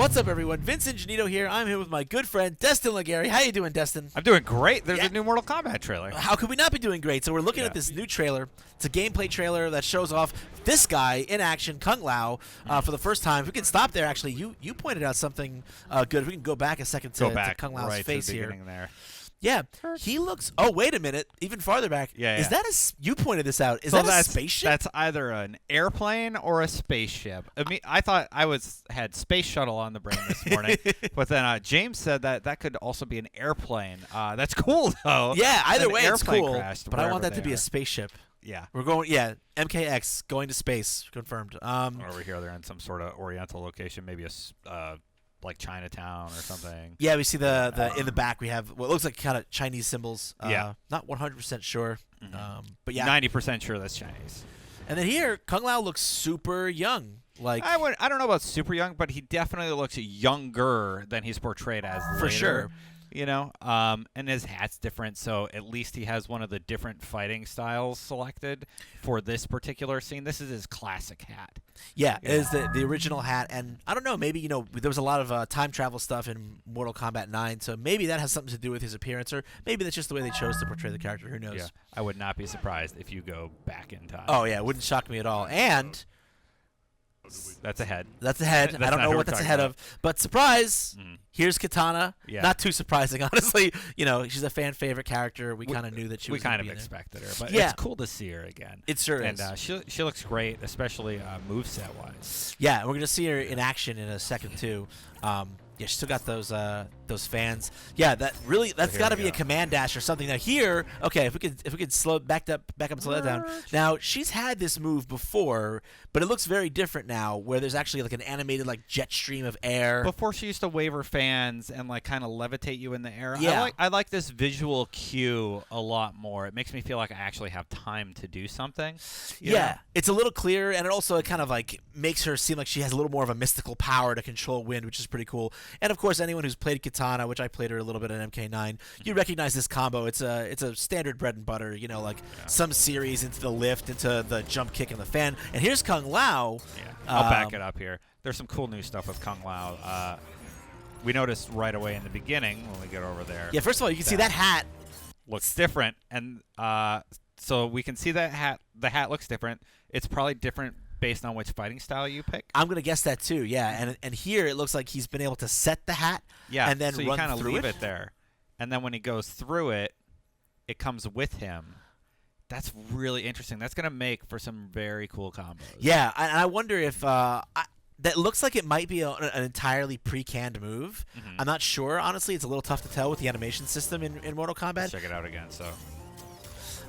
What's up, everyone? Vince and Janito here. I'm here with my good friend, Destin Legary. How you doing, Destin? I'm doing great. There's a new Mortal Kombat trailer. How could we not be doing great? So we're looking at this new trailer. It's a gameplay trailer that shows off this guy in action, Kung Lao, for the first time. If we can stop there, actually, you pointed out something good. If we can go back a second to Kung Lao's right face to the here. There. Yeah, he looks. Oh, wait a minute. Even farther back. Yeah. Is that a? You pointed this out. Is that a spaceship? That's either an airplane or a spaceship. I thought I had space shuttle on the brain this morning, but then James said that could also be an airplane. That's cool though. Yeah, either way, it's cool. But I want that to be a spaceship. Yeah. We're going. Yeah, MKX going to space confirmed. Over here, they're in some sort of Oriental location, maybe a like Chinatown or something. Yeah, we see the in the back we have what looks like kind of Chinese symbols. Yeah. Not 100% sure, but yeah, 90% sure that's Chinese. And then here, Kung Lao looks super young. Like I don't know about super young, but he definitely looks younger than he's portrayed as later. For sure. You know, and his hat's different, so at least he has one of the different fighting styles selected for this particular scene. This is his classic hat. Yeah, it is the original hat, and I don't know, maybe, there was a lot of time travel stuff in Mortal Kombat 9, so maybe that has something to do with his appearance, or maybe that's just the way they chose to portray the character. Who knows? Yeah, I would not be surprised if you go back in time. Oh, yeah, it wouldn't shock me at all. And that's a head. That's a head. I don't know what that's a head of. But surprise, here's Kitana. Yeah. Not too surprising, honestly. She's a fan favorite character. We kind of knew that she was. We kind of expected her, but yeah. It's cool to see her again. It sure is. And she looks great, especially moveset wise. Yeah, we're gonna see her in action in a second too. Yeah, she's still got those fans. Yeah, that's got to be a command dash or something. Now here, okay, if we could back up and slow that down. Now she's had this move before, but it looks very different now, where there's actually like an animated like jet stream of air. Before she used to wave her fans and like kind of levitate you in the air. Yeah. I like this visual cue a lot more. It makes me feel like I actually have time to do something. Yeah, it's a little clearer, and it kind of like makes her seem like she has a little more of a mystical power to control wind, which is pretty cool. And of course, anyone who's played Kitana, which I played her a little bit at MK9, you recognize this combo. It's a standard bread and butter, some series into the lift, into the jump kick and the fan. And here's Kung Lao. Yeah, I'll back it up here. There's some cool new stuff with Kung Lao. We noticed right away in the beginning when we get over there. Yeah, first of all, you can see that hat looks different, and so we can see that hat. The hat looks different. It's probably different based on which fighting style you pick. I'm gonna guess that too. Yeah, and here it looks like he's been able to set the hat. Yeah, and then so you kind of leave it there, and then when he goes through it, it comes with him. That's really interesting. That's gonna make for some very cool combos. Yeah, and I wonder if that looks like it might be an entirely pre-canned move. I'm not sure. Honestly, it's a little tough to tell with the animation system in Mortal Kombat. Let's check it out again.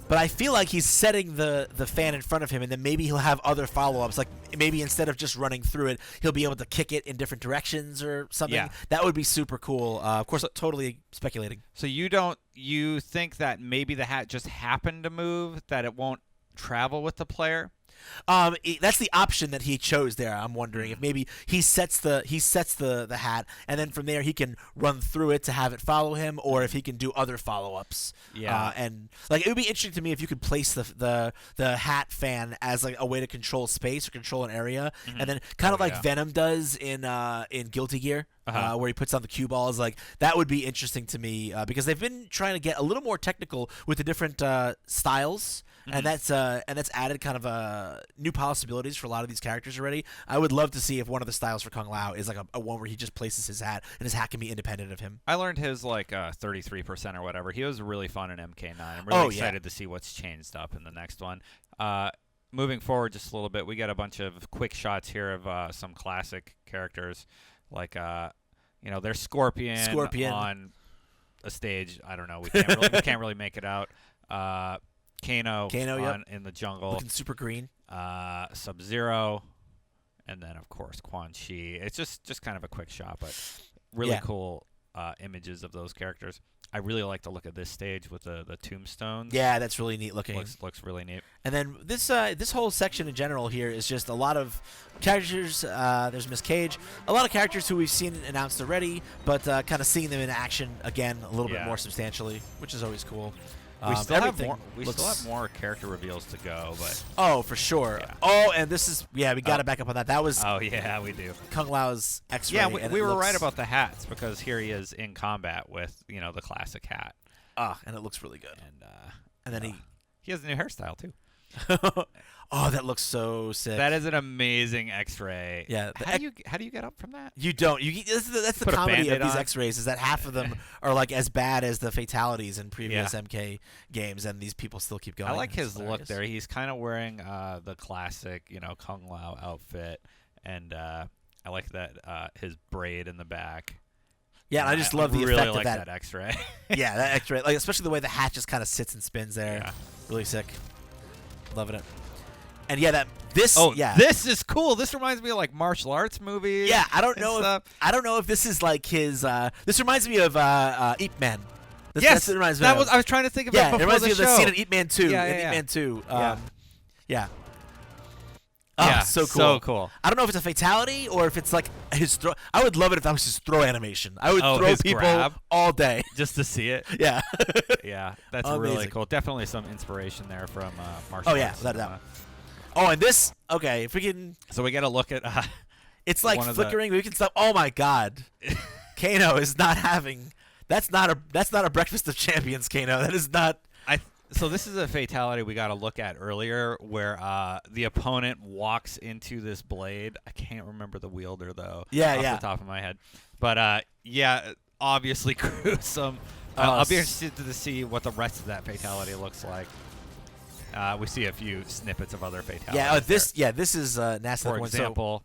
But I feel like he's setting the fan in front of him, and then maybe he'll have other follow-ups. Like maybe instead of just running through it, he'll be able to kick it in different directions or something. Yeah. That would be super cool. Of course, totally speculating. So you think that maybe the hat just happened to move, that it won't travel with the player? That's the option that he chose there. I'm wondering if maybe he sets the hat, and then from there he can run through it to have it follow him, or if he can do other follow-ups. Yeah. And like it would be interesting to me if you could place the hat fan as like a way to control space or control an area, and then kind of like Venom does in Guilty Gear. Where he puts on the cue balls, like that would be interesting to me because they've been trying to get a little more technical with the different styles, and that's added kind of new possibilities for a lot of these characters already. I would love to see if one of the styles for Kung Lao is like a one where he just places his hat and his hat can be independent of him. I learned his like 33% or whatever. He was really fun in MK9. I'm really excited to see what's changed up in the next one. Moving forward just a little bit, we got a bunch of quick shots here of some classic characters. Like, there's Scorpion on a stage. I don't know. We can't really make it out. Kano in the jungle. Looking super green. Sub-Zero. And then, of course, Quan Chi. It's just kind of a quick shot, but really cool images of those characters. I really like the look of this stage with the tombstones. Yeah, that's really neat looking. Looks really neat. And then this whole section in general here is just a lot of characters. There's Miss Cage, a lot of characters who we've seen announced already, but kind of seeing them in action again a little bit more substantially, which is always cool. We still have more. We still have more character reveals to go, but oh, for sure. Yeah. Oh, and this is we got to back up on that. That was oh yeah, we do. Kung Lao's X-ray. Yeah, we were right about the hats because here he is in combat with the classic hat. And it looks really good. And then he has a new hairstyle too. Oh, that looks so sick. That is an amazing X-ray. Yeah. How do you get up from that? You don't. That's the comedy of these X-rays is that half of them are like as bad as the fatalities in previous MK games, and these people still keep going. I like his look there. He's kind of wearing the classic, Kung Lao outfit, and I like that his braid in the back. Yeah, and I just love the really effect like of that X-ray. Yeah, that X-ray, like especially the way the hat just kind of sits and spins there. Yeah. Really sick. Loving it. And yeah, this is cool. This reminds me of like martial arts movies. Yeah, I don't know if this is like his. This reminds me of Ip Man. Yes, that's what it reminds me of. I was trying to think of it before it reminds me of the the show. scene in Ip Man 2. Ip Man 2. Yeah. Yeah, so cool. So cool. I don't know if it's a fatality or if it's like his throw. I would love it if that was his throw animation. I would throw people all day just to see it. Yeah. Yeah, that's really cool. Definitely some inspiration there from martial arts. Oh yeah, without a doubt. Oh, and this. Okay, if we can. So we got to look at. It's like flickering. We can stop. Oh my God, Kano is not having. That's not a breakfast of champions, Kano. That is not. So this is a fatality we got to look at earlier, where the opponent walks into this blade. I can't remember the wielder though. Yeah, off the top of my head, but obviously gruesome. I'll be interested to see what the rest of that fatality looks like. We see a few snippets of other fatalities. This is nasty. For example,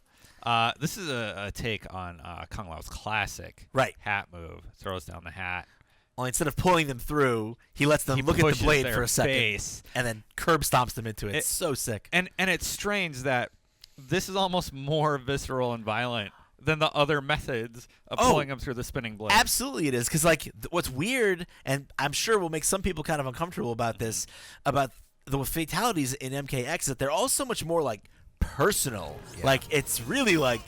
this is a take on Kung Lao's classic hat move. Throws down the hat. Only instead of pulling them through, he lets them look at the blade for a second, and then curb stomps them into it. It's so sick. And it's strange that this is almost more visceral and violent than the other methods of pulling them through the spinning blade. Absolutely it is, because what's weird, and I'm sure will make some people kind of uncomfortable about this, about the fatalities in MKX, is that they're all so much more like personal. Yeah. Like it's really like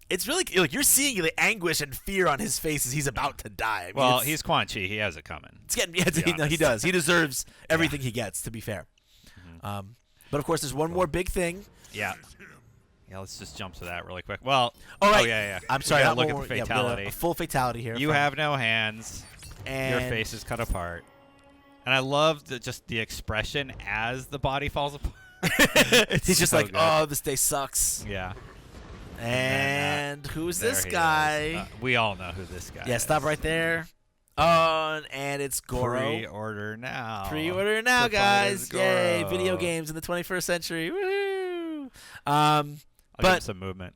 you're seeing the anguish and fear on his face as he's about to die. I mean, he's Quan Chi. He has it coming. He does. He deserves everything he gets, to be fair. Mm-hmm. But, of course, there's one more big thing. Yeah. Yeah, let's just jump to that really quick. Well, yeah. I'm sorry. Look at the fatality. A full fatality here. You have no hands. And your face is cut apart. And I love just the expression as the body falls apart. He's just like, oh, this day sucks. Yeah. And who's this guy? We all know who this guy is. Yeah, stop right there. And it's Goro. Pre-order now. Pre-order now, guys. Yay, video games in the 21st century. Woohoo! I'll give him some movement.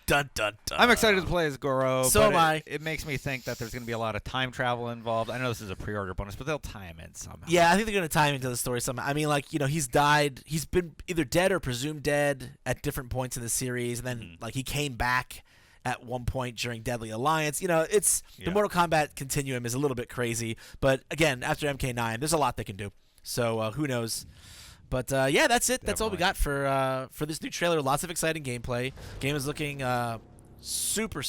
Dun, dun, dun. I'm excited to play as Goro. So am I. It makes me think that there's going to be a lot of time travel involved. I know this is a pre-order bonus, but they'll tie him in somehow. Yeah, I think they're going to tie him into the story somehow. I mean, he's died. He's been either dead or presumed dead at different points in the series, and then he came back at one point during Deadly Alliance. The Mortal Kombat continuum is a little bit crazy, but again, after MK9, there's a lot they can do. So who knows? But that's it. Definitely. That's all we got for this new trailer. Lots of exciting gameplay. Game is looking super.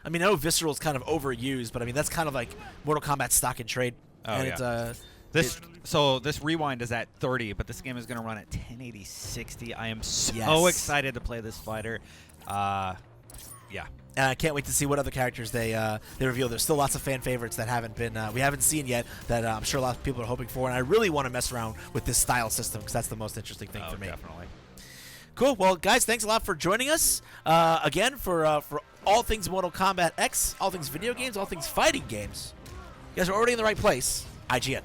I mean, I know visceral is kind of overused, but I mean that's kind of like Mortal Kombat stock and trade. This rewind is at 30, but this game is going to run at 1080 60. I am so excited to play this fighter. And I can't wait to see what other characters they reveal. There's still lots of fan favorites that we haven't seen yet that I'm sure a lot of people are hoping for, and I really want to mess around with this style system because that's the most interesting thing for me. Definitely. Cool. Well, guys, thanks a lot for joining us again for all things Mortal Kombat X, all things video games, all things fighting games. You guys are already in the right place. IGN.